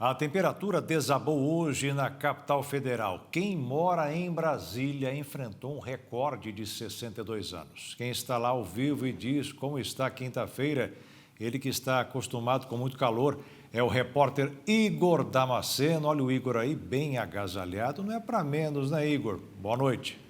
A temperatura desabou hoje na capital federal. Quem mora em Brasília enfrentou um recorde de 62 anos. Quem está lá ao vivo e diz como está quinta-feira, ele que está acostumado com muito calor, é o repórter Igor Damasceno. Olha o Igor aí, bem agasalhado. Não é para menos, né, Igor? Boa noite.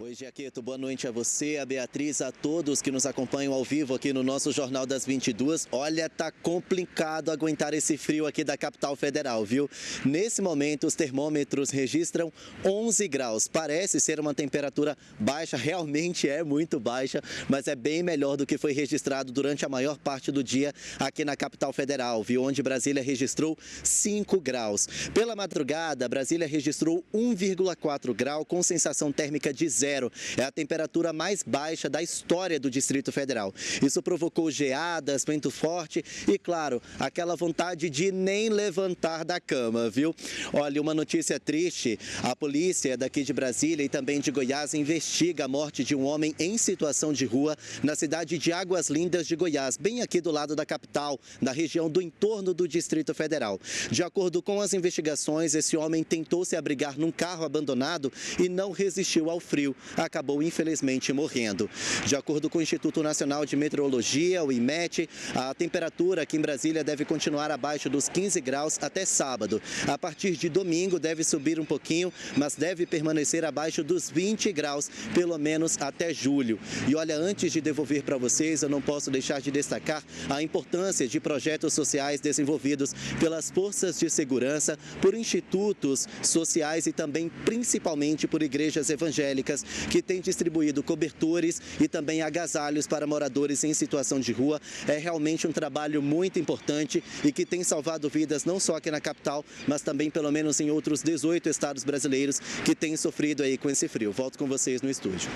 Oi, Giaqueto, boa noite a você, a Beatriz, a todos que nos acompanham ao vivo aqui no nosso Jornal das 22. Olha, tá complicado aguentar esse frio aqui da capital federal, viu? Nesse momento, os termômetros registram 11 graus. Parece ser uma temperatura baixa, realmente é muito baixa, mas é bem melhor do que foi registrado durante a maior parte do dia aqui na capital federal, viu? Onde Brasília registrou 5 graus. Pela madrugada, Brasília registrou 1,4 grau com sensação térmica de 0. É a temperatura mais baixa da história do Distrito Federal. Isso provocou geadas, vento forte e, claro, aquela vontade de nem levantar da cama, viu? Olha, uma notícia triste. A polícia daqui de Brasília e também de Goiás investiga a morte de um homem em situação de rua na cidade de Águas Lindas de Goiás, bem aqui do lado da capital, na região do entorno do Distrito Federal. De acordo com as investigações, esse homem tentou se abrigar num carro abandonado e não resistiu ao frio. Acabou, infelizmente, morrendo. De acordo com o Instituto Nacional de Meteorologia, o IMET, a temperatura aqui em Brasília deve continuar abaixo dos 15 graus até sábado. A partir de domingo deve subir um pouquinho, mas deve permanecer abaixo dos 20 graus, pelo menos até julho. E olha, antes de devolver para vocês, eu não posso deixar de destacar a importância de projetos sociais desenvolvidos pelas forças de segurança, por institutos sociais e também, principalmente, por igrejas evangélicas, que tem distribuído cobertores e também agasalhos para moradores em situação de rua. É realmente um trabalho muito importante e que tem salvado vidas não só aqui na capital, mas também pelo menos em outros 18 estados brasileiros que têm sofrido aí com esse frio. Volto com vocês no estúdio.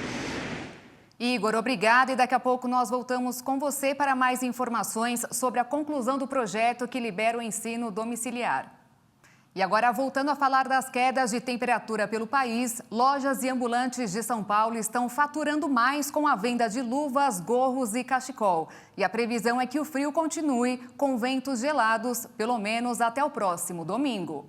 Igor, obrigada, e daqui a pouco nós voltamos com você para mais informações sobre a conclusão do projeto que libera o ensino domiciliar. E agora, voltando a falar das quedas de temperatura pelo país, lojas e ambulantes de São Paulo estão faturando mais com a venda de luvas, gorros e cachecol. E a previsão é que o frio continue com ventos gelados, pelo menos até o próximo domingo.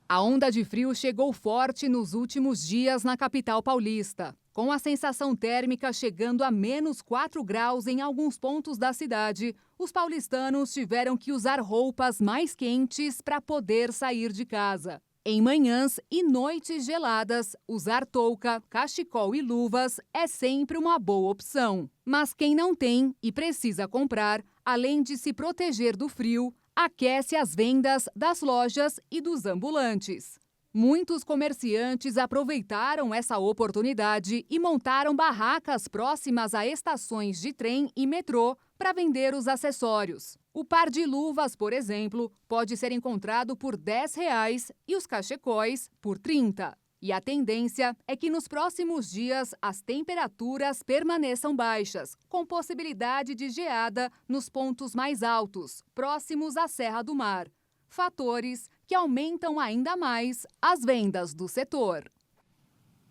A onda de frio chegou forte nos últimos dias na capital paulista, com a sensação térmica chegando a menos 4 graus em alguns pontos da cidade. Os paulistanos tiveram que usar roupas mais quentes para poder sair de casa. Em manhãs e noites geladas, usar touca, cachecol e luvas é sempre uma boa opção. Mas quem não tem e precisa comprar, além de se proteger do frio, aquece as vendas das lojas e dos ambulantes. Muitos comerciantes aproveitaram essa oportunidade e montaram barracas próximas a estações de trem e metrô para vender os acessórios. O par de luvas, por exemplo, pode ser encontrado por R$10 e os cachecóis por R$30. E a tendência é que nos próximos dias as temperaturas permaneçam baixas, com possibilidade de geada nos pontos mais altos, próximos à Serra do Mar. Fatores que aumentam ainda mais as vendas do setor.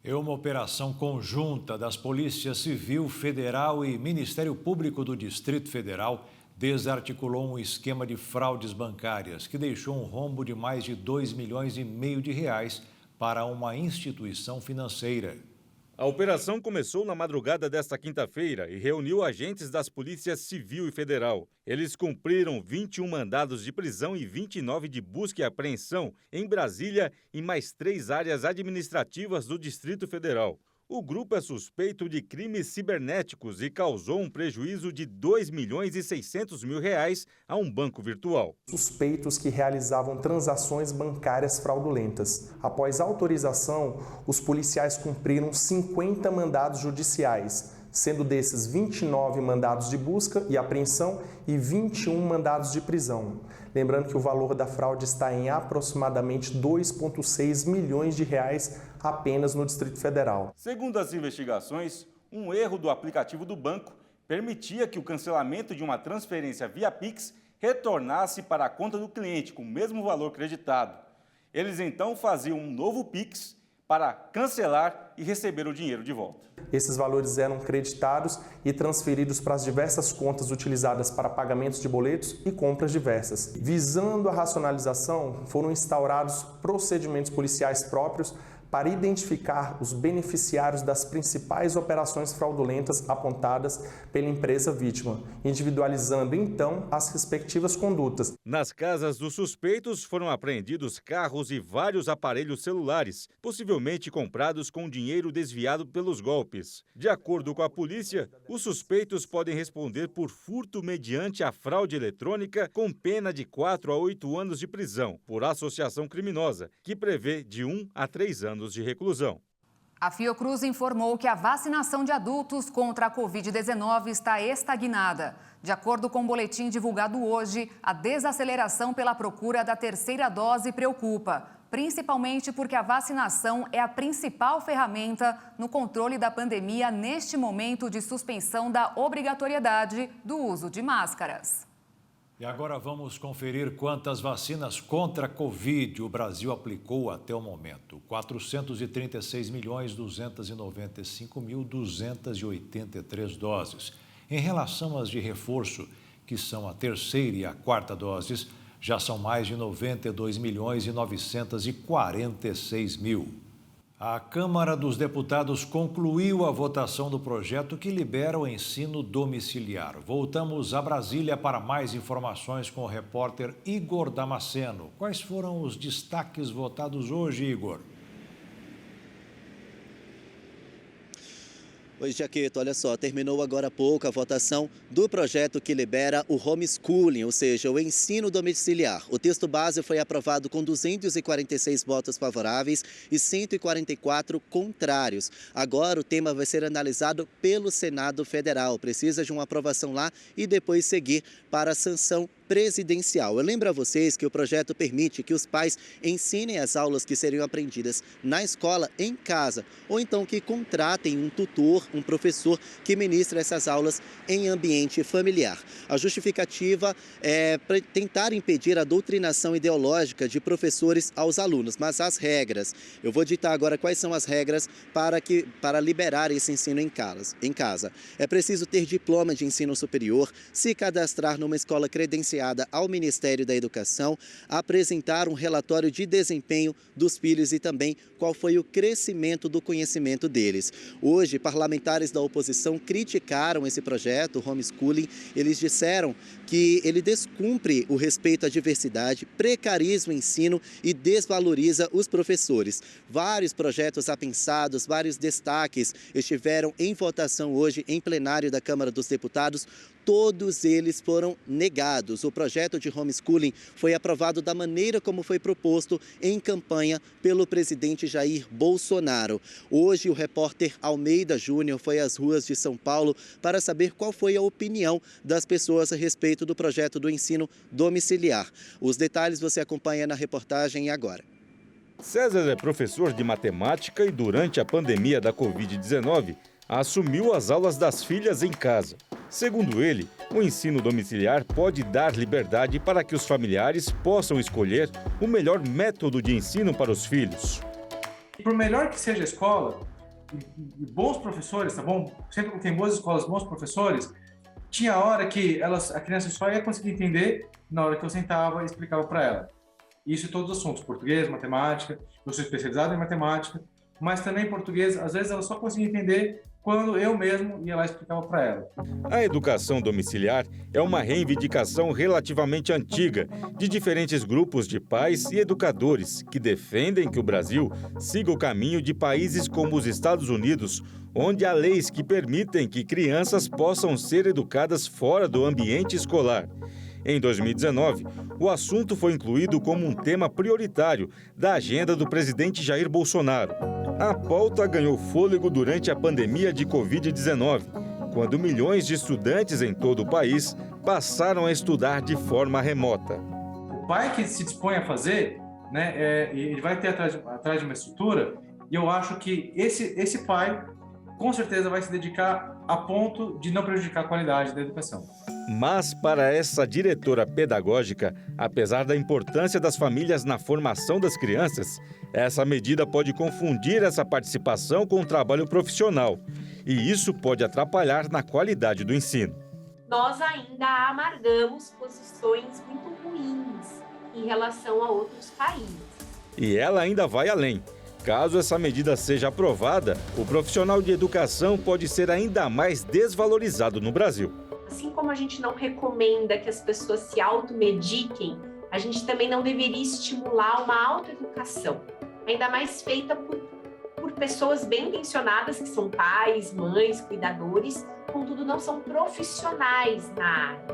É uma operação conjunta das Polícias Civil, Federal e Ministério Público do Distrito Federal desarticulou um esquema de fraudes bancárias que deixou um rombo de mais de R$2,5 milhões para uma instituição financeira. A operação começou na madrugada desta quinta-feira e reuniu agentes das polícias civil e federal. Eles cumpriram 21 mandados de prisão e 29 de busca e apreensão em Brasília e mais 3 áreas administrativas do Distrito Federal. O grupo é suspeito de crimes cibernéticos e causou um prejuízo de R$2,6 milhões a um banco virtual. Suspeitos que realizavam transações bancárias fraudulentas. Após autorização, os policiais cumpriram 50 mandados judiciais, sendo desses 29 mandados de busca e apreensão e 21 mandados de prisão. Lembrando que o valor da fraude está em aproximadamente R$2,6 milhões apenas no Distrito Federal. Segundo as investigações, um erro do aplicativo do banco permitia que o cancelamento de uma transferência via Pix retornasse para a conta do cliente com o mesmo valor creditado. Eles então faziam um novo Pix, para cancelar e receber o dinheiro de volta. Esses valores eram creditados e transferidos para as diversas contas utilizadas para pagamentos de boletos e compras diversas. Visando a racionalização, foram instaurados procedimentos policiais próprios para identificar os beneficiários das principais operações fraudulentas apontadas pela empresa vítima, individualizando então as respectivas condutas. Nas casas dos suspeitos foram apreendidos carros e vários aparelhos celulares, possivelmente comprados com dinheiro desviado pelos golpes. De acordo com a polícia, os suspeitos podem responder por furto mediante a fraude eletrônica com pena de 4 a 8 anos de prisão, por associação criminosa, que prevê de 1 a 3 anos de reclusão. A Fiocruz informou que a vacinação de adultos contra a Covid-19 está estagnada. De acordo com o boletim divulgado hoje, a desaceleração pela procura da terceira dose preocupa, principalmente porque a vacinação é a principal ferramenta no controle da pandemia neste momento de suspensão da obrigatoriedade do uso de máscaras. E agora vamos conferir quantas vacinas contra a Covid o Brasil aplicou até o momento. 436.295.283 doses. Em relação às de reforço, que são a terceira e a quarta doses, já são mais de 92.946.000. A Câmara dos Deputados concluiu a votação do projeto que libera o ensino domiciliar. Voltamos a Brasília para mais informações com o repórter Igor Damasceno. Quais foram os destaques votados hoje, Igor? Oi, Jaqueto, olha só, terminou agora há pouco a votação do projeto que libera o homeschooling, ou seja, o ensino domiciliar. O texto base foi aprovado com 246 votos favoráveis e 144 contrários. Agora o tema vai ser analisado pelo Senado Federal. Precisa de uma aprovação lá e depois seguir para a sanção presidencial. Eu lembro a vocês que o projeto permite que os pais ensinem as aulas que seriam aprendidas na escola em casa, ou então que contratem um tutor, um professor que ministre essas aulas em ambiente familiar. A justificativa é tentar impedir a doutrinação ideológica de professores aos alunos, mas as regras, eu vou ditar agora quais são as regras para liberar esse ensino em casa. É preciso ter diploma de ensino superior, se cadastrar numa escola credenciada ao Ministério da Educação, apresentar um relatório de desempenho dos filhos e também qual foi o crescimento do conhecimento deles. Hoje, parlamentares da oposição criticaram esse projeto, o homeschooling. Eles disseram que ele descumpre o respeito à diversidade, precariza o ensino e desvaloriza os professores. Vários projetos apensados, vários destaques estiveram em votação hoje em plenário da Câmara dos Deputados. Todos eles foram negados. O projeto de homeschooling foi aprovado da maneira como foi proposto em campanha pelo presidente Jair Bolsonaro. Hoje, o repórter Almeida Júnior foi às ruas de São Paulo para saber qual foi a opinião das pessoas a respeito do projeto do ensino domiciliar. Os detalhes você acompanha na reportagem agora. César é professor de matemática e durante a pandemia da Covid-19, assumiu as aulas das filhas em casa. Segundo ele, o ensino domiciliar pode dar liberdade para que os familiares possam escolher o melhor método de ensino para os filhos. Por melhor que seja a escola, e bons professores, tá bom? Sempre que tem boas escolas, bons professores, tinha hora que a criança só ia conseguir entender na hora que eu sentava e explicava para ela. Isso em todos os assuntos, português, matemática, eu sou especializado em matemática, mas também português, às vezes ela só conseguia entender quando eu mesmo ia lá e explicava para ela. A educação domiciliar é uma reivindicação relativamente antiga de diferentes grupos de pais e educadores que defendem que o Brasil siga o caminho de países como os Estados Unidos, onde há leis que permitem que crianças possam ser educadas fora do ambiente escolar. Em 2019, o assunto foi incluído como um tema prioritário da agenda do presidente Jair Bolsonaro. A pauta ganhou fôlego durante a pandemia de Covid-19, quando milhões de estudantes em todo o país passaram a estudar de forma remota. O pai que se dispõe a fazer, ele vai ter atrás de uma estrutura, e eu acho que esse pai, com certeza, vai se dedicar a ponto de não prejudicar a qualidade da educação. Mas, para essa diretora pedagógica, apesar da importância das famílias na formação das crianças, Essa medida pode confundir essa participação com o trabalho profissional, e isso pode atrapalhar na qualidade do ensino. Nós ainda amargamos posições muito ruins em relação a outros países. E ela ainda vai além. Caso essa medida seja aprovada, o profissional de educação pode ser ainda mais desvalorizado no Brasil. Assim como a gente não recomenda que as pessoas se automediquem, a gente também não deveria estimular uma autoeducação, ainda mais feita por pessoas bem intencionadas, que são pais, mães, cuidadores, contudo não são profissionais na área.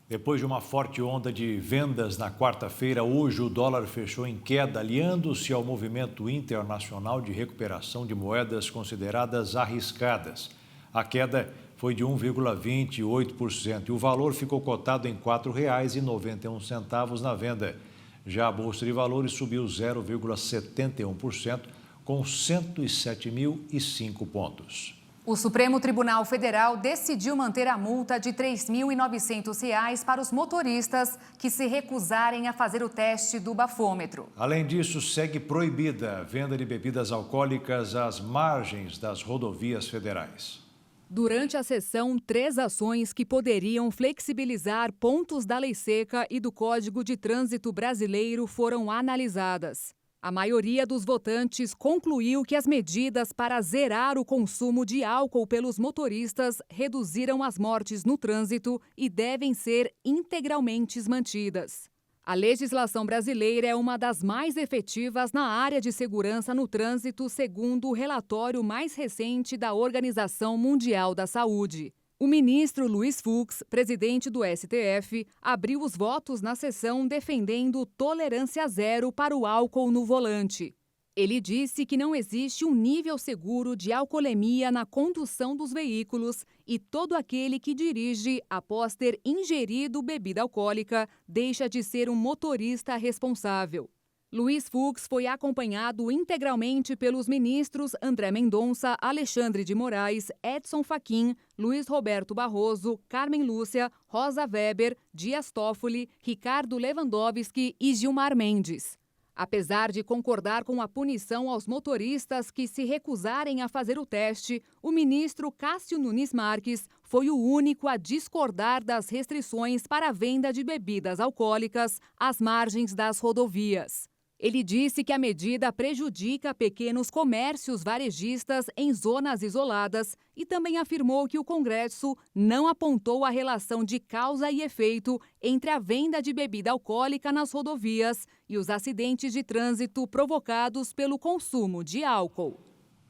Depois de uma forte onda de vendas na quarta-feira, hoje o dólar fechou em queda, aliando-se ao movimento internacional de recuperação de moedas consideradas arriscadas. A queda foi de 1,28% e o valor ficou cotado em R$ 4,91 na venda. Já a Bolsa de Valores subiu 0,71%, com 107.005 pontos. O Supremo Tribunal Federal decidiu manter a multa de R$ 3.900 para os motoristas que se recusarem a fazer o teste do bafômetro. Além disso, segue proibida a venda de bebidas alcoólicas às margens das rodovias federais. Durante a sessão, 3 ações que poderiam flexibilizar pontos da Lei Seca e do Código de Trânsito Brasileiro foram analisadas. A maioria dos votantes concluiu que as medidas para zerar o consumo de álcool pelos motoristas reduziram as mortes no trânsito e devem ser integralmente mantidas. A legislação brasileira é uma das mais efetivas na área de segurança no trânsito, segundo o relatório mais recente da Organização Mundial da Saúde. O ministro Luiz Fux, presidente do STF, abriu os votos na sessão defendendo tolerância zero para o álcool no volante. Ele disse que não existe um nível seguro de alcoolemia na condução dos veículos e todo aquele que dirige após ter ingerido bebida alcoólica deixa de ser um motorista responsável. Luiz Fux foi acompanhado integralmente pelos ministros André Mendonça, Alexandre de Moraes, Edson Fachin, Luiz Roberto Barroso, Carmen Lúcia, Rosa Weber, Dias Toffoli, Ricardo Lewandowski e Gilmar Mendes. Apesar de concordar com a punição aos motoristas que se recusarem a fazer o teste, o ministro Cássio Nunes Marques foi o único a discordar das restrições para a venda de bebidas alcoólicas às margens das rodovias. Ele disse que a medida prejudica pequenos comércios varejistas em zonas isoladas e também afirmou que o Congresso não apontou a relação de causa e efeito entre a venda de bebida alcoólica nas rodovias e os acidentes de trânsito provocados pelo consumo de álcool.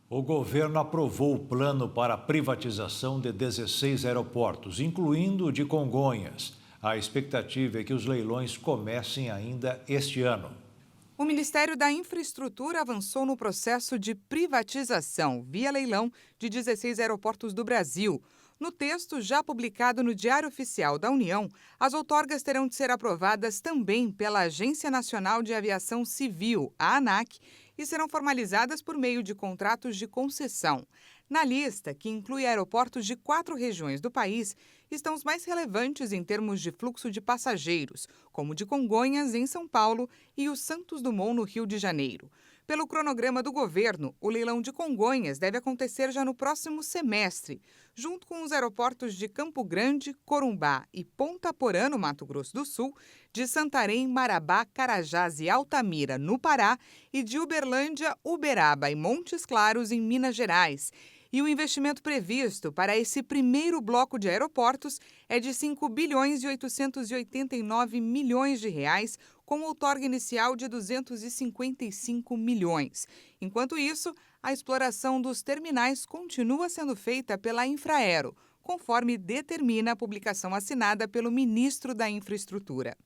O governo aprovou o plano para a privatização de 16 aeroportos, incluindo o de Congonhas. A expectativa é que os leilões comecem ainda este ano. O Ministério da Infraestrutura avançou no processo de privatização via leilão de 16 aeroportos do Brasil. No texto já publicado no Diário Oficial da União, as outorgas terão de ser aprovadas também pela Agência Nacional de Aviação Civil, a ANAC, e serão formalizadas por meio de contratos de concessão. Na lista, que inclui aeroportos de 4 regiões do país, estão os mais relevantes em termos de fluxo de passageiros, como o de Congonhas, em São Paulo, e o Santos Dumont, no Rio de Janeiro. Pelo cronograma do governo, o leilão de Congonhas deve acontecer já no próximo semestre, junto com os aeroportos de Campo Grande, Corumbá e Ponta Porã, no Mato Grosso do Sul, de Santarém, Marabá, Carajás e Altamira, no Pará, e de Uberlândia, Uberaba e Montes Claros, em Minas Gerais. E o investimento previsto para esse primeiro bloco de aeroportos é de R$ 5.889 bilhões, com outorga inicial de 255 milhões. Enquanto isso, a exploração dos terminais continua sendo feita pela Infraero, conforme determina a publicação assinada pelo ministro da Infraestrutura.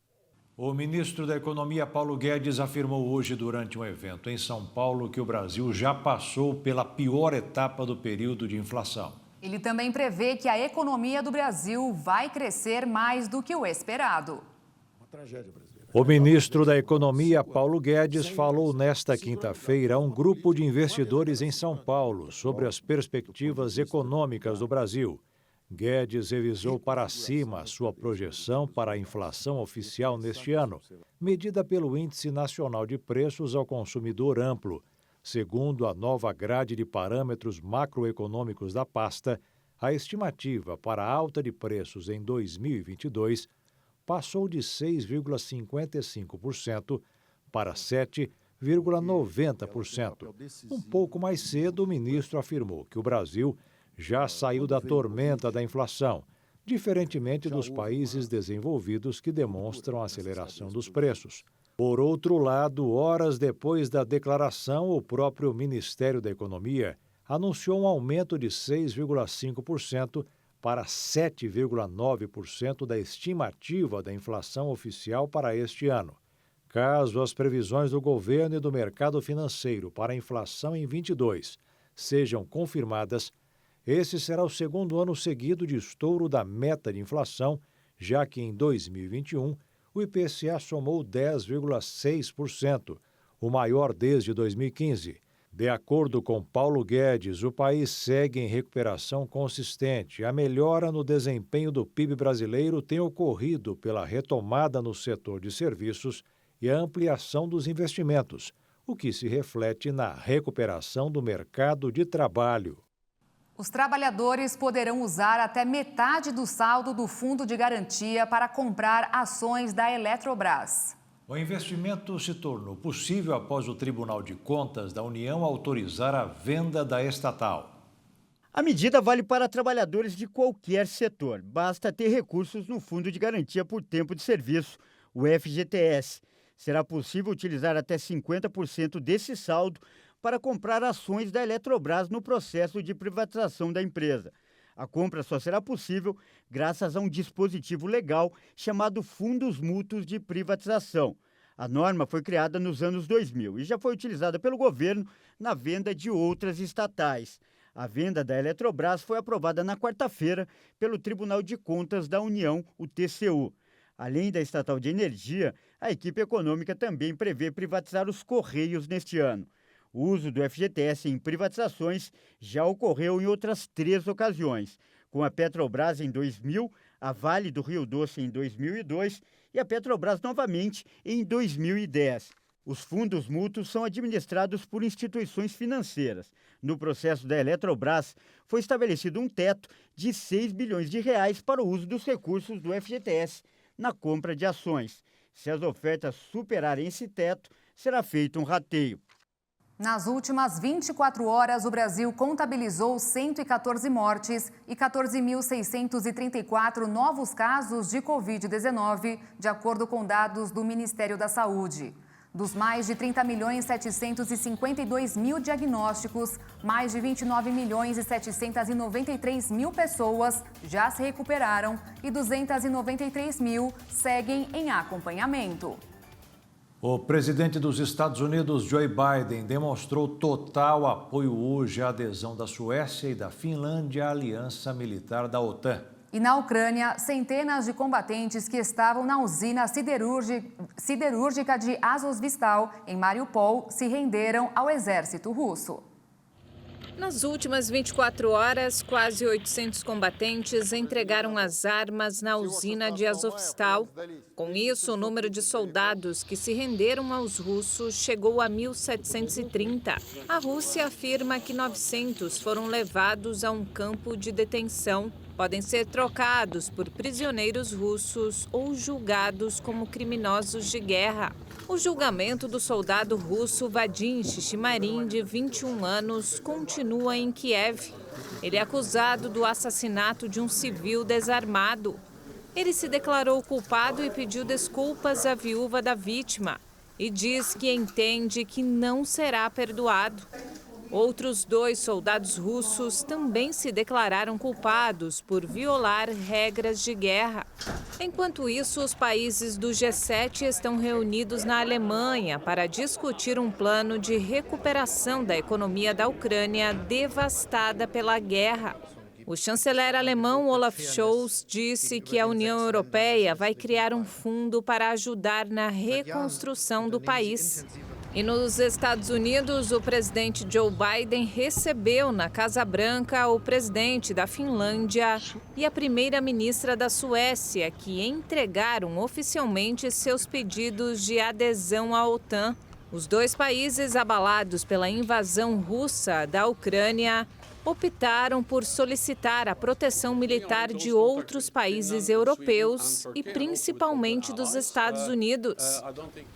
O ministro da Economia, Paulo Guedes, afirmou hoje durante um evento em São Paulo que o Brasil já passou pela pior etapa do período de inflação. Ele também prevê que a economia do Brasil vai crescer mais do que o esperado. O ministro da Economia, Paulo Guedes, falou nesta quinta-feira a um grupo de investidores em São Paulo sobre as perspectivas econômicas do Brasil. Guedes revisou para cima a sua projeção para a inflação oficial neste ano, medida pelo Índice Nacional de Preços ao Consumidor Amplo. Segundo a nova grade de parâmetros macroeconômicos da pasta, a estimativa para a alta de preços em 2022 passou de 6,55% para 7,90%. Um pouco mais cedo, o ministro afirmou que o Brasil já saiu da tormenta da inflação, diferentemente dos países desenvolvidos que demonstram a aceleração dos preços. Por outro lado, horas depois da declaração, o próprio Ministério da Economia anunciou um aumento de 6,5% para 7,9% da estimativa da inflação oficial para este ano. Caso as previsões do governo e do mercado financeiro para a inflação em 22 sejam confirmadas, esse será o segundo ano seguido de estouro da meta de inflação, já que em 2021 o IPCA somou 10,6%, o maior desde 2015. De acordo com Paulo Guedes, o país segue em recuperação consistente. A melhora no desempenho do PIB brasileiro tem ocorrido pela retomada no setor de serviços e a ampliação dos investimentos, o que se reflete na recuperação do mercado de trabalho. Os trabalhadores poderão usar até metade do saldo do Fundo de Garantia para comprar ações da Eletrobras. O investimento se tornou possível após o Tribunal de Contas da União autorizar a venda da estatal. A medida vale para trabalhadores de qualquer setor. Basta ter recursos no Fundo de Garantia por Tempo de Serviço, o FGTS. Será possível utilizar até 50% desse saldo para comprar ações da Eletrobras no processo de privatização da empresa. A compra só será possível graças a um dispositivo legal chamado Fundos Mútuos de Privatização. A norma foi criada nos anos 2000 e já foi utilizada pelo governo na venda de outras estatais. A venda da Eletrobras foi aprovada na quarta-feira pelo Tribunal de Contas da União, o TCU. Além da estatal de energia, a equipe econômica também prevê privatizar os Correios neste ano. O uso do FGTS em privatizações já ocorreu em outras 3 ocasiões, com a Petrobras em 2000, a Vale do Rio Doce em 2002 e a Petrobras novamente em 2010. Os fundos mútuos são administrados por instituições financeiras. No processo da Eletrobras, foi estabelecido um teto de R$ 6 bilhões para o uso dos recursos do FGTS na compra de ações. Se as ofertas superarem esse teto, será feito um rateio. Nas últimas 24 horas, o Brasil contabilizou 114 mortes e 14.634 novos casos de Covid-19, de acordo com dados do Ministério da Saúde. Dos mais de 30.752.000 diagnósticos, mais de 29.793.000 pessoas já se recuperaram e 293.000 seguem em acompanhamento. O presidente dos Estados Unidos, Joe Biden, demonstrou total apoio hoje à adesão da Suécia e da Finlândia à aliança militar da OTAN. E na Ucrânia, centenas de combatentes que estavam na usina siderúrgica de Azovstal, em Mariupol, se renderam ao exército russo. Nas últimas 24 horas, quase 800 combatentes entregaram as armas na usina de Azovstal. Com isso, o número de soldados que se renderam aos russos chegou a 1.730. A Rússia afirma que 900 foram levados a um campo de detenção. Podem ser trocados por prisioneiros russos ou julgados como criminosos de guerra. O julgamento do soldado russo Vadim Shishimarin, de 21 anos, continua em Kiev. Ele é acusado do assassinato de um civil desarmado. Ele se declarou culpado e pediu desculpas à viúva da vítima e diz que entende que não será perdoado. Outros 2 soldados russos também se declararam culpados por violar regras de guerra. Enquanto isso, os países do G7 estão reunidos na Alemanha para discutir um plano de recuperação da economia da Ucrânia devastada pela guerra. O chanceler alemão Olaf Scholz disse que a União Europeia vai criar um fundo para ajudar na reconstrução do país. E nos Estados Unidos, o presidente Joe Biden recebeu na Casa Branca o presidente da Finlândia e a primeira-ministra da Suécia, que entregaram oficialmente seus pedidos de adesão à OTAN. Os dois países, abalados pela invasão russa da Ucrânia, optaram por solicitar a proteção militar de outros países europeus e principalmente dos Estados Unidos.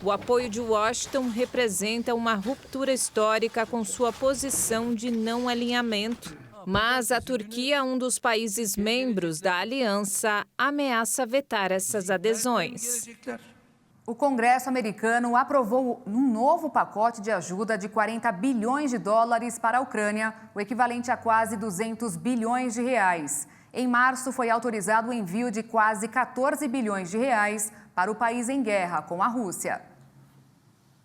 O apoio de Washington representa uma ruptura histórica com sua posição de não alinhamento. Mas a Turquia, um dos países membros da aliança, ameaça vetar essas adesões. O Congresso americano aprovou um novo pacote de ajuda de 40 bilhões de dólares para a Ucrânia, o equivalente a quase 200 bilhões de reais. Em março, foi autorizado o envio de quase 14 bilhões de reais para o país em guerra com a Rússia.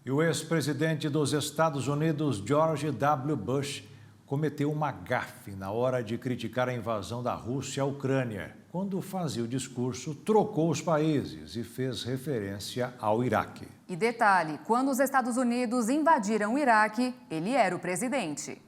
E o ex-presidente dos Estados Unidos, George W. Bush, cometeu uma gafe na hora de criticar a invasão da Rússia à Ucrânia. Quando fazia o discurso, trocou os países e fez referência ao Iraque. E detalhe, quando os Estados Unidos invadiram o Iraque, ele era o presidente.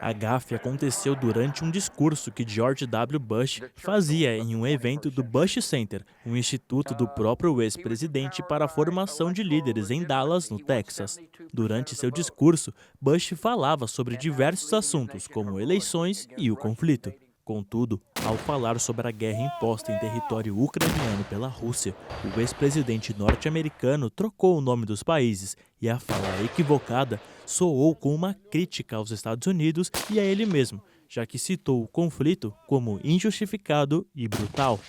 A gafe aconteceu durante um discurso que George W. Bush fazia em um evento do Bush Center, um instituto do próprio ex-presidente para a formação de líderes em Dallas, no Texas. Durante seu discurso, Bush falava sobre diversos assuntos, como eleições e o conflito. Contudo, ao falar sobre a guerra imposta em território ucraniano pela Rússia, o ex-presidente norte-americano trocou o nome dos países e a fala equivocada soou com uma crítica aos Estados Unidos e a ele mesmo, já que citou o conflito como injustificado e brutal.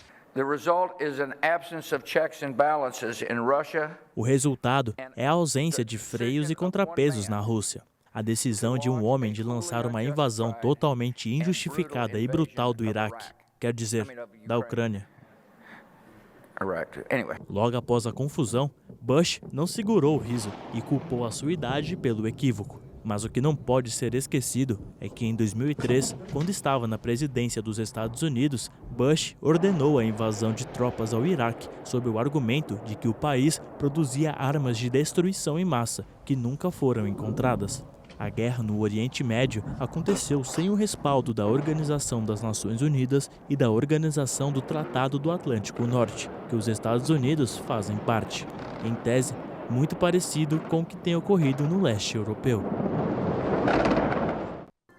O resultado é a ausência de freios e contrapesos na Rússia. A decisão de um homem de lançar uma invasão totalmente injustificada e brutal do Iraque, quer dizer, da Ucrânia. Logo após a confusão, Bush não segurou o riso e culpou a sua idade pelo equívoco. Mas o que não pode ser esquecido é que em 2003, quando estava na presidência dos Estados Unidos, Bush ordenou a invasão de tropas ao Iraque sob o argumento de que o país produzia armas de destruição em massa que nunca foram encontradas. A guerra no Oriente Médio aconteceu sem o respaldo da Organização das Nações Unidas e da Organização do Tratado do Atlântico Norte, que os Estados Unidos fazem parte. Em tese, muito parecido com o que tem ocorrido no leste europeu.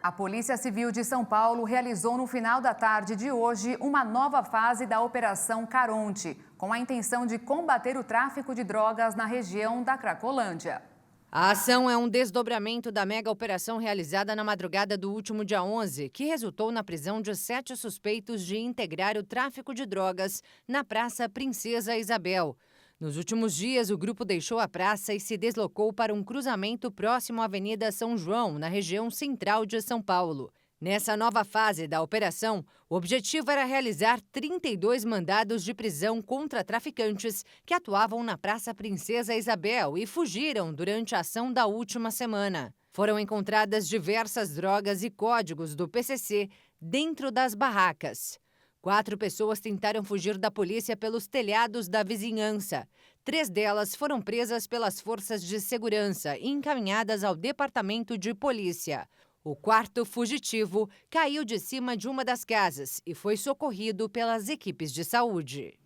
A Polícia Civil de São Paulo realizou no final da tarde de hoje uma nova fase da Operação Caronte, com a intenção de combater o tráfico de drogas na região da Cracolândia. A ação é um desdobramento da mega operação realizada na madrugada do último dia 11, que resultou na prisão de 7 suspeitos de integrar o tráfico de drogas na Praça Princesa Isabel. Nos últimos dias, o grupo deixou a praça e se deslocou para um cruzamento próximo à Avenida São João, na região central de São Paulo. Nessa nova fase da operação, o objetivo era realizar 32 mandados de prisão contra traficantes que atuavam na Praça Princesa Isabel e fugiram durante a ação da última semana. Foram encontradas diversas drogas e códigos do PCC dentro das barracas. 4 pessoas tentaram fugir da polícia pelos telhados da vizinhança. 3 delas foram presas pelas forças de segurança e encaminhadas ao departamento de polícia. O 4º fugitivo caiu de cima de uma das casas e foi socorrido pelas equipes de saúde.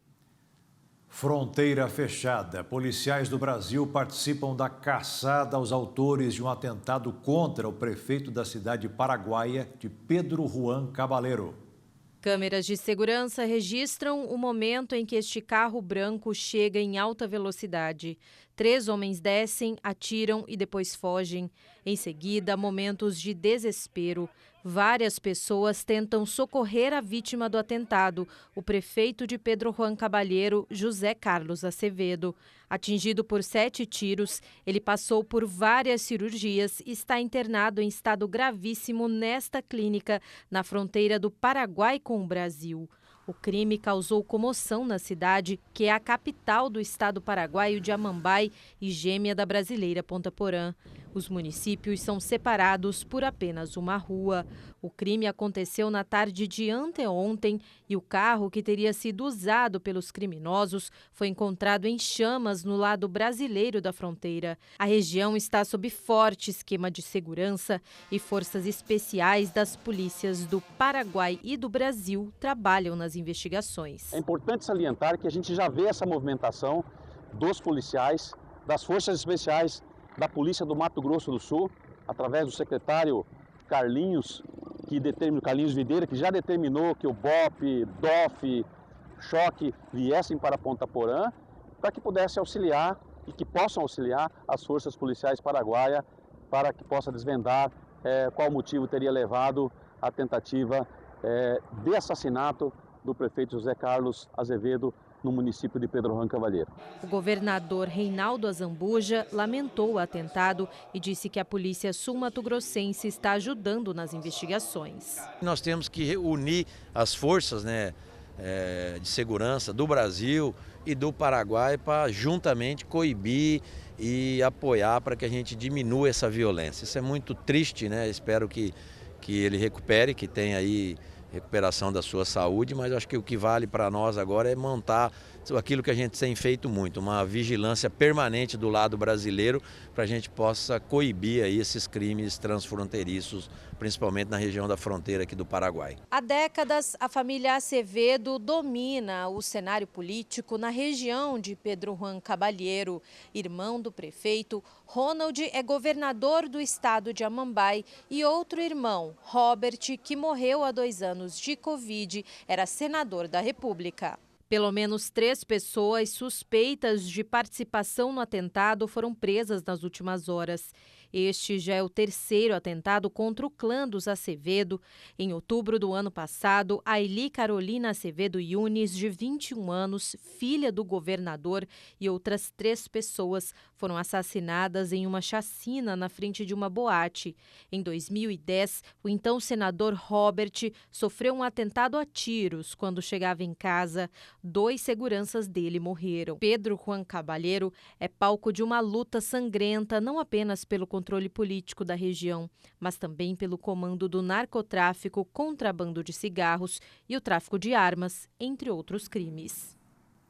Fronteira fechada. Policiais do Brasil participam da caçada aos autores de um atentado contra o prefeito da cidade paraguaia de Pedro Juan Caballero. Câmeras de segurança registram o momento em que este carro branco chega em alta velocidade. 3 homens descem, atiram e depois fogem. Em seguida, momentos de desespero. Várias pessoas tentam socorrer a vítima do atentado, o prefeito de Pedro Juan Caballero, José Carlos Acevedo. Atingido por 7 tiros, ele passou por várias cirurgias e está internado em estado gravíssimo nesta clínica, na fronteira do Paraguai com o Brasil. O crime causou comoção na cidade, que é a capital do estado paraguaio de Amambai e gêmea da brasileira Ponta Porã. Os municípios são separados por apenas uma rua. O crime aconteceu na tarde de anteontem e o carro que teria sido usado pelos criminosos foi encontrado em chamas no lado brasileiro da fronteira. A região está sob forte esquema de segurança e forças especiais das polícias do Paraguai e do Brasil trabalham nas investigações. É importante salientar que a gente já vê essa movimentação dos policiais, das forças especiais da Polícia do Mato Grosso do Sul, através do secretário Carlinhos Videira, que já determinou que o BOP, DOF, Choque viessem para Ponta Porã, para que pudesse auxiliar e que possam auxiliar as forças policiais paraguaias para que possa desvendar qual motivo teria levado à tentativa de assassinato do prefeito José Carlos Azevedo no município de Pedro Juan Cavalheiro. O governador Reinaldo Azambuja lamentou o atentado e disse que a polícia sul-mato-grossense está ajudando nas investigações. Nós temos que unir as forças de segurança do Brasil e do Paraguai para juntamente coibir e apoiar para que a gente diminua essa violência. Isso é muito triste, né? Espero que ele recupere, que tenha aí recuperação da sua saúde, mas acho que o que vale para nós agora é montar aquilo que a gente tem feito muito, uma vigilância permanente do lado brasileiro para a gente possa coibir aí esses crimes transfronteiriços, principalmente na região da fronteira aqui do Paraguai. Há décadas, a família Azevedo domina o cenário político na região de Pedro Juan Cavalheiro. Irmão do prefeito, Ronald é governador do estado de Amambai e outro irmão, Robert, que morreu há 2 anos de Covid, era senador da República. Pelo menos 3 pessoas suspeitas de participação no atentado foram presas nas últimas horas. Este já é o 3º atentado contra o clã dos Azevedo. Em outubro do ano passado, Aili Carolina Azevedo Yunes, de 21 anos, filha do governador, e outras 3 pessoas foram assassinadas em uma chacina na frente de uma boate. Em 2010, o então senador Robert sofreu um atentado a tiros quando chegava em casa. 2 seguranças dele morreram. Pedro Juan Cavalheiro é palco de uma luta sangrenta, não apenas pelo controle político da região, mas também pelo comando do narcotráfico, contrabando de cigarros e o tráfico de armas, entre outros crimes.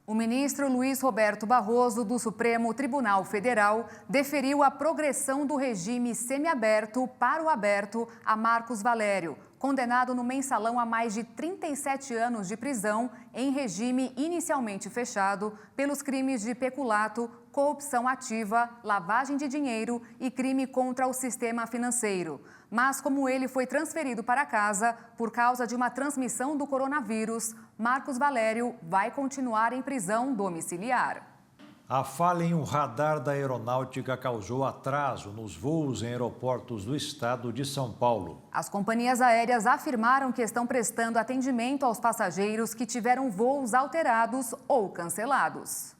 O ministro Luiz Roberto Barroso, do Supremo Tribunal Federal, deferiu a progressão do regime semiaberto para o aberto a Marcos Valério, condenado no mensalão a mais de 37 anos de prisão em regime inicialmente fechado pelos crimes de peculato, corrupção ativa, lavagem de dinheiro e crime contra o sistema financeiro. Mas como ele foi transferido para casa por causa de uma transmissão do coronavírus, Marcos Valério vai continuar em prisão domiciliar. A falha em um radar da aeronáutica causou atraso nos voos em aeroportos do estado de São Paulo. As companhias aéreas afirmaram que estão prestando atendimento aos passageiros que tiveram voos alterados ou cancelados.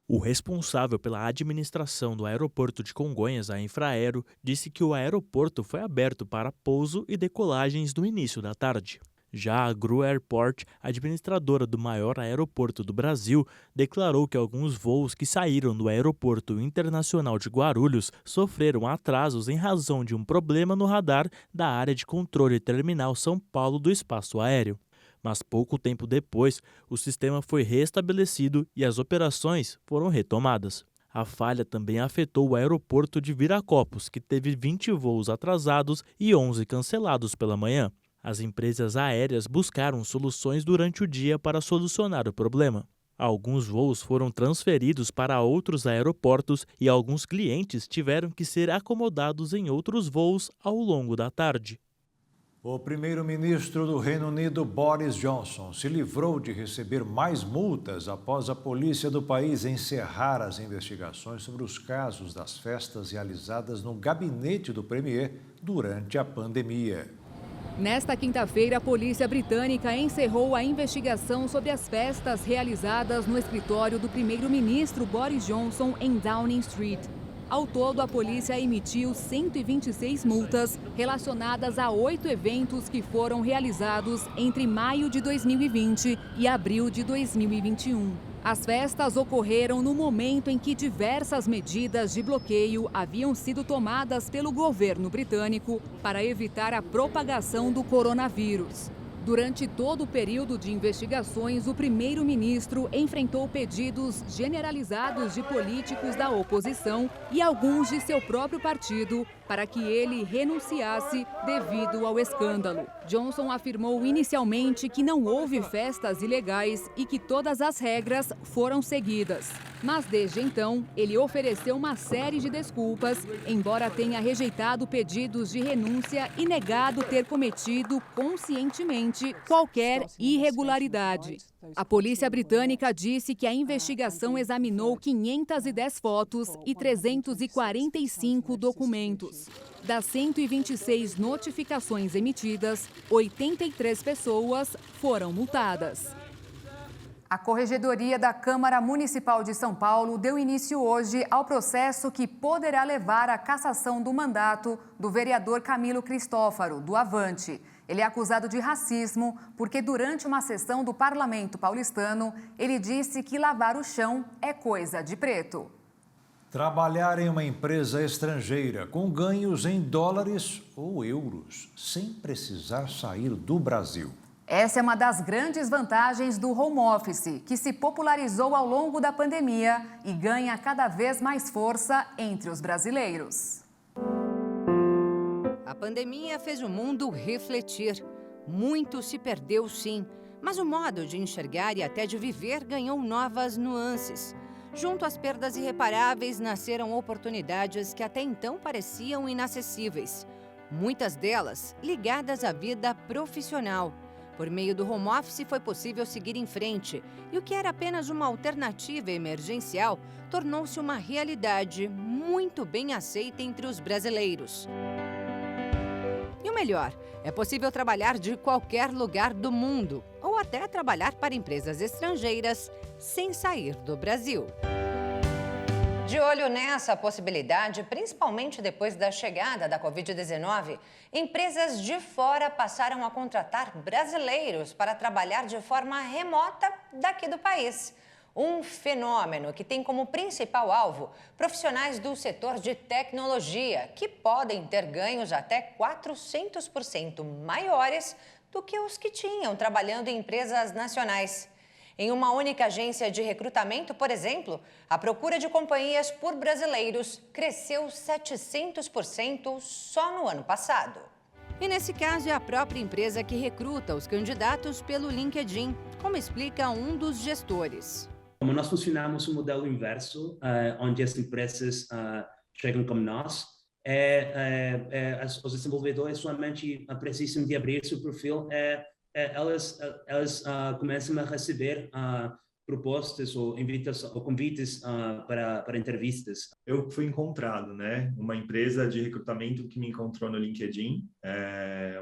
O responsável pela administração do aeroporto de Congonhas, a Infraero, disse que o aeroporto foi aberto para pouso e decolagens no início da tarde. Já a Gru Airport, administradora do maior aeroporto do Brasil, declarou que alguns voos que saíram do Aeroporto Internacional de Guarulhos sofreram atrasos em razão de um problema no radar da área de controle terminal São Paulo do espaço aéreo. Mas pouco tempo depois, o sistema foi restabelecido e as operações foram retomadas. A falha também afetou o aeroporto de Viracopos, que teve 20 voos atrasados e 11 cancelados pela manhã. As empresas aéreas buscaram soluções durante o dia para solucionar o problema. Alguns voos foram transferidos para outros aeroportos e alguns clientes tiveram que ser acomodados em outros voos ao longo da tarde. O primeiro-ministro do Reino Unido, Boris Johnson, se livrou de receber mais multas após a polícia do país encerrar as investigações sobre os casos das festas realizadas no gabinete do premier durante a pandemia. Nesta quinta-feira, a polícia britânica encerrou a investigação sobre as festas realizadas no escritório do primeiro-ministro Boris Johnson em Downing Street. Ao todo, a polícia emitiu 126 multas relacionadas a 8 eventos que foram realizados entre maio de 2020 e abril de 2021. As festas ocorreram no momento em que diversas medidas de bloqueio haviam sido tomadas pelo governo britânico para evitar a propagação do coronavírus. Durante todo o período de investigações, o primeiro-ministro enfrentou pedidos generalizados de políticos da oposição e alguns de seu próprio partido para que ele renunciasse devido ao escândalo. Johnson afirmou inicialmente que não houve festas ilegais e que todas as regras foram seguidas. Mas desde então, ele ofereceu uma série de desculpas, embora tenha rejeitado pedidos de renúncia e negado ter cometido conscientemente qualquer irregularidade. A polícia britânica disse que a investigação examinou 510 fotos e 345 documentos. Das 126 notificações emitidas, 83 pessoas foram multadas. A Corregedoria da Câmara Municipal de São Paulo deu início hoje ao processo que poderá levar à cassação do mandato do vereador Camilo Cristófaro, do Avante. Ele é acusado de racismo porque, durante uma sessão do Parlamento paulistano, ele disse que lavar o chão é coisa de preto. Trabalhar em uma empresa estrangeira com ganhos em dólares ou euros, sem precisar sair do Brasil. Essa é uma das grandes vantagens do home office, que se popularizou ao longo da pandemia e ganha cada vez mais força entre os brasileiros. A pandemia fez o mundo refletir. Muito se perdeu, sim, mas o modo de enxergar e até de viver ganhou novas nuances. Junto às perdas irreparáveis, nasceram oportunidades que até então pareciam inacessíveis. Muitas delas ligadas à vida profissional. Por meio do home office foi possível seguir em frente, e o que era apenas uma alternativa emergencial tornou-se uma realidade muito bem aceita entre os brasileiros. E o melhor, é possível trabalhar de qualquer lugar do mundo, ou até trabalhar para empresas estrangeiras sem sair do Brasil. De olho nessa possibilidade, principalmente depois da chegada da Covid-19, empresas de fora passaram a contratar brasileiros para trabalhar de forma remota daqui do país. Um fenômeno que tem como principal alvo profissionais do setor de tecnologia, que podem ter ganhos até 400% maiores do que os que tinham trabalhando em empresas nacionais. Em uma única agência de recrutamento, por exemplo, a procura de companhias por brasileiros cresceu 700% só no ano passado. E nesse caso é a própria empresa que recruta os candidatos pelo LinkedIn, como explica um dos gestores. Como nós funcionamos um modelo inverso, onde as empresas chegam como nós, os desenvolvedores somente precisam de abrir seu perfil, elas começam a receber propostas ou convites para entrevistas. Eu fui encontrado, né? Uma empresa de recrutamento que me encontrou no LinkedIn,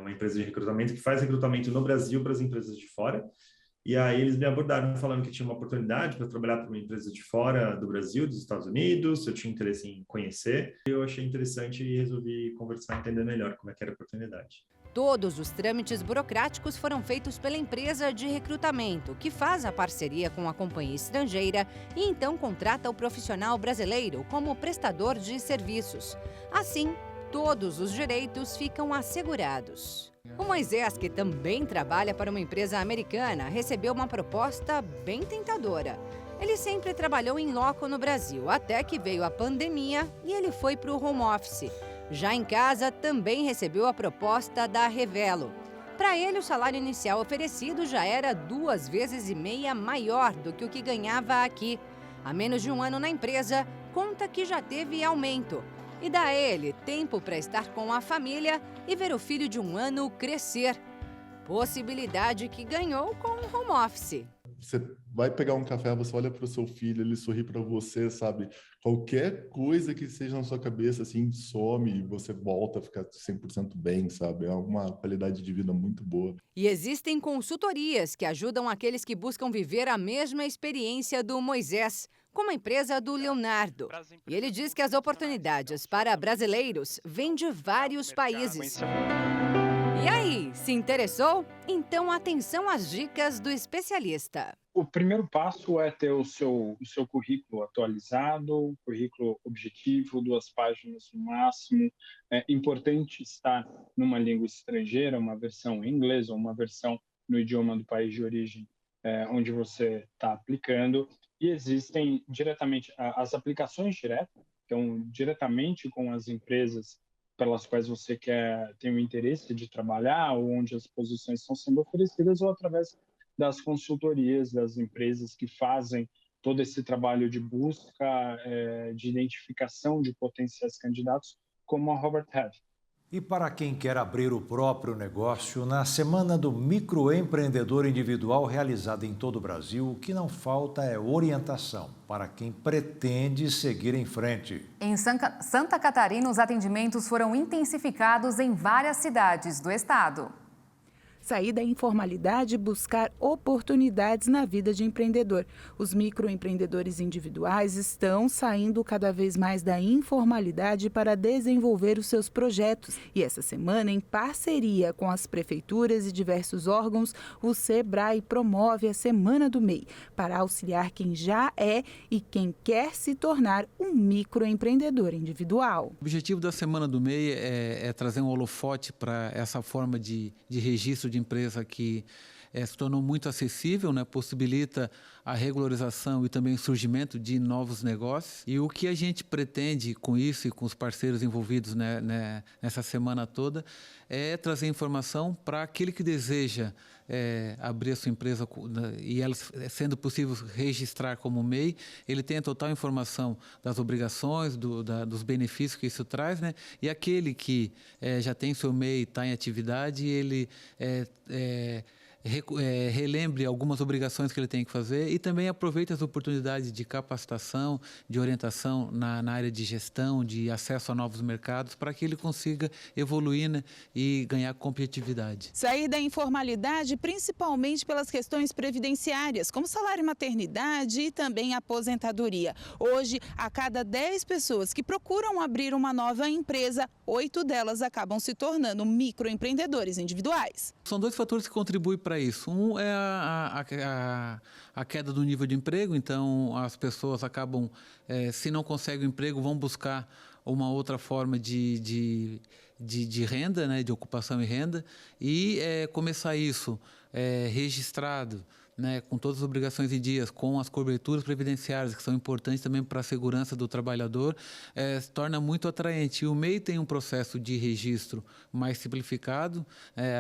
uma empresa de recrutamento que faz recrutamento no Brasil para as empresas de fora. E aí eles me abordaram falando que tinha uma oportunidade para trabalhar para uma empresa de fora do Brasil, dos Estados Unidos, eu tinha interesse em conhecer. Eu achei interessante e resolvi conversar e entender melhor como é que era a oportunidade. Todos os trâmites burocráticos foram feitos pela empresa de recrutamento, que faz a parceria com a companhia estrangeira e então contrata o profissional brasileiro como prestador de serviços. Assim, todos os direitos ficam assegurados. O Moisés, que também trabalha para uma empresa americana, recebeu uma proposta bem tentadora. Ele sempre trabalhou em loco no Brasil, até que veio a pandemia e ele foi para o home office. Já em casa, também recebeu a proposta da Revelo. Para ele, o salário inicial oferecido já era 2,5 vezes maior do que o que ganhava aqui. Há menos de um ano na empresa, conta que já teve aumento. E dá a ele tempo para estar com a família e ver o filho de 1 ano crescer. Possibilidade que ganhou com o home office. Você vai pegar um café, você olha para o seu filho, ele sorri para você, sabe? Qualquer coisa que seja na sua cabeça, assim, some e você volta a ficar 100% bem, sabe? É uma qualidade de vida muito boa. E existem consultorias que ajudam aqueles que buscam viver a mesma experiência do Moisés, como a empresa do Leonardo. E ele diz que as oportunidades para brasileiros vêm de vários países. E aí, se interessou? Então atenção às dicas do especialista. O primeiro passo é ter o seu currículo atualizado, currículo objetivo, 2 páginas no máximo. É importante estar numa língua estrangeira, uma versão em inglês ou uma versão no idioma do país de origem onde você está aplicando. E existem diretamente as aplicações diretas, então diretamente com as empresas pelas quais você tem o interesse de trabalhar, ou onde as posições estão sendo oferecidas, ou através das consultorias, das empresas que fazem todo esse trabalho de busca, de identificação de potenciais candidatos, como a Robert Half. E para quem quer abrir o próprio negócio, na Semana do Microempreendedor Individual realizada em todo o Brasil, o que não falta é orientação para quem pretende seguir em frente. Em Santa Catarina, os atendimentos foram intensificados em várias cidades do estado. Sair da informalidade e buscar oportunidades na vida de empreendedor. Os microempreendedores individuais estão saindo cada vez mais da informalidade para desenvolver os seus projetos. E essa semana, em parceria com as prefeituras e diversos órgãos, o Sebrae promove a Semana do MEI para auxiliar quem já é e quem quer se tornar um microempreendedor individual. O objetivo da Semana do MEI é trazer um holofote para essa forma de registro de empresa que se tornou muito acessível, né? Possibilita a regularização e também o surgimento de novos negócios. E o que a gente pretende com isso e com os parceiros envolvidos nessa semana toda é trazer informação para aquele que deseja abrir a sua empresa e ela, sendo possível, registrar como MEI, ele tem a total informação das obrigações, dos benefícios que isso traz, né? E aquele que já tem seu MEI, está em atividade, ele relembre algumas obrigações que ele tem que fazer e também aproveite as oportunidades de capacitação, de orientação na área de gestão, de acesso a novos mercados, para que ele consiga evoluir, né, e ganhar competitividade. Sair da informalidade, principalmente pelas questões previdenciárias, como salário e maternidade e também aposentadoria. Hoje, a cada 10 pessoas que procuram abrir uma nova empresa, 8 delas acabam se tornando microempreendedores individuais. São 2 fatores que contribuem para isso. Um é a queda do nível de emprego, então as pessoas acabam, se não conseguem emprego, vão buscar uma outra forma de renda, né, de ocupação e renda, e começar isso registrado, né, com todas as obrigações em dias, com as coberturas previdenciárias, que são importantes também para a segurança do trabalhador, se torna muito atraente. E o MEI tem um processo de registro mais simplificado.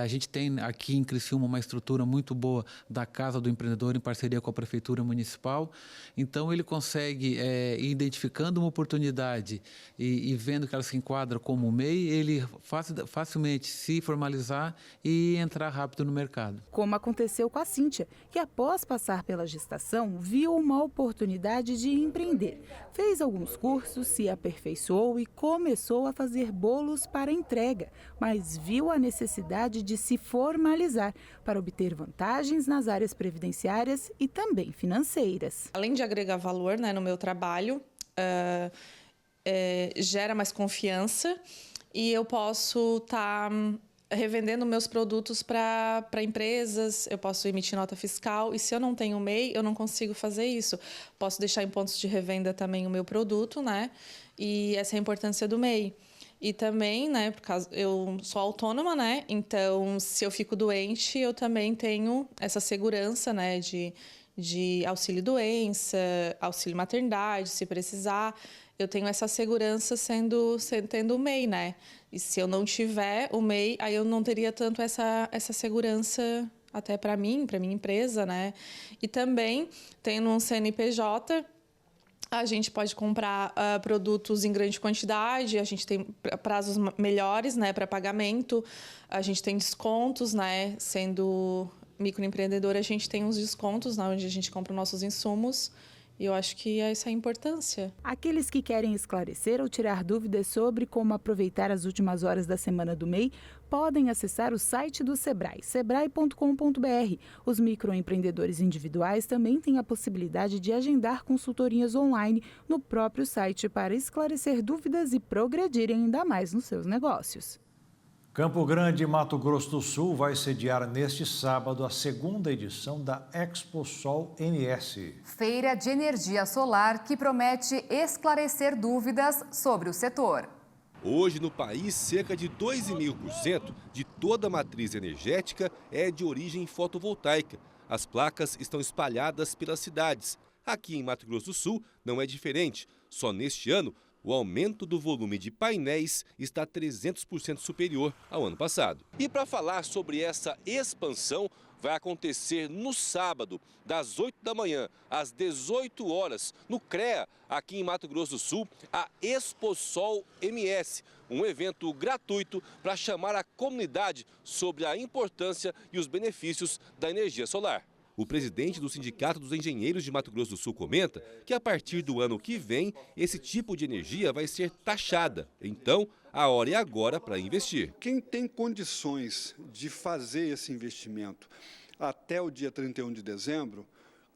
A gente tem aqui em Criciúma uma estrutura muito boa da Casa do Empreendedor, em parceria com a Prefeitura Municipal. Então, ele consegue, identificando uma oportunidade e vendo que ela se enquadra como MEI, ele facilmente se formalizar e entrar rápido no mercado. Como aconteceu com a Cíntia, que após passar pela gestação, viu uma oportunidade de empreender. Fez alguns cursos, se aperfeiçoou e começou a fazer bolos para entrega, mas viu a necessidade de se formalizar para obter vantagens nas áreas previdenciárias e também financeiras. Além de agregar valor, né, no meu trabalho, gera mais confiança e eu posso estar revendendo meus produtos para empresas, eu posso emitir nota fiscal e se eu não tenho MEI, eu não consigo fazer isso. Posso deixar em pontos de revenda também o meu produto, né? E essa é a importância do MEI. E também, né, por causa eu sou autônoma, né? Então, se eu fico doente, eu também tenho essa segurança, né, de auxílio-doença, auxílio-maternidade, se precisar. Eu tenho essa segurança tendo o MEI, né? E se eu não tiver o MEI, aí eu não teria tanto essa segurança até para mim, para minha empresa, né? E também, tendo um CNPJ, a gente pode comprar produtos em grande quantidade, a gente tem prazos melhores, né, para pagamento, a gente tem descontos, né? Sendo microempreendedor, a gente tem uns descontos, né, onde a gente compra os nossos insumos. E eu acho que essa é a importância. Aqueles que querem esclarecer ou tirar dúvidas sobre como aproveitar as últimas horas da Semana do MEI, podem acessar o site do Sebrae, sebrae.com.br. Os microempreendedores individuais também têm a possibilidade de agendar consultorias online no próprio site para esclarecer dúvidas e progredirem ainda mais nos seus negócios. Campo Grande, Mato Grosso do Sul, vai sediar neste sábado a segunda edição da Exposol MS. Feira de energia solar que promete esclarecer dúvidas sobre o setor. Hoje, no país, cerca de 2,5% de toda a matriz energética é de origem fotovoltaica. As placas estão espalhadas pelas cidades. Aqui em Mato Grosso do Sul não é diferente. Só neste ano, o aumento do volume de painéis está 300% superior ao ano passado. E para falar sobre essa expansão, vai acontecer no sábado, das 8 da manhã às 18 horas, no CREA, aqui em Mato Grosso do Sul, a Exposol MS, um evento gratuito para chamar a comunidade sobre a importância e os benefícios da energia solar. O presidente do Sindicato dos Engenheiros de Mato Grosso do Sul comenta que a partir do ano que vem, esse tipo de energia vai ser taxada. Então, a hora é agora para investir. Quem tem condições de fazer esse investimento até o dia 31 de dezembro,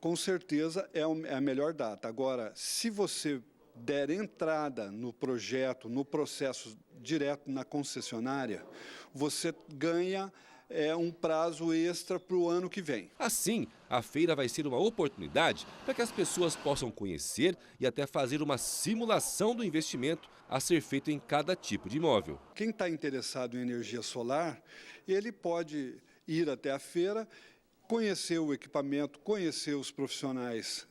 com certeza é a melhor data. Agora, se você der entrada no projeto, no processo direto na concessionária, você ganha um prazo extra para o ano que vem. Assim, a feira vai ser uma oportunidade para que as pessoas possam conhecer e até fazer uma simulação do investimento a ser feito em cada tipo de imóvel. Quem está interessado em energia solar, ele pode ir até a feira, conhecer o equipamento, conhecer os profissionais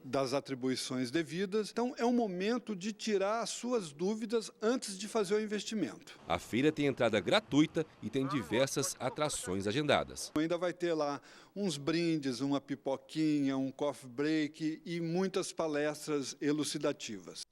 das atribuições devidas. Então, é um momento de tirar as suas dúvidas antes de fazer o investimento. A feira tem entrada gratuita e tem diversas atrações agendadas. Ainda vai ter lá uns brindes, uma pipoquinha, um coffee break e muitas palestras elucidativas.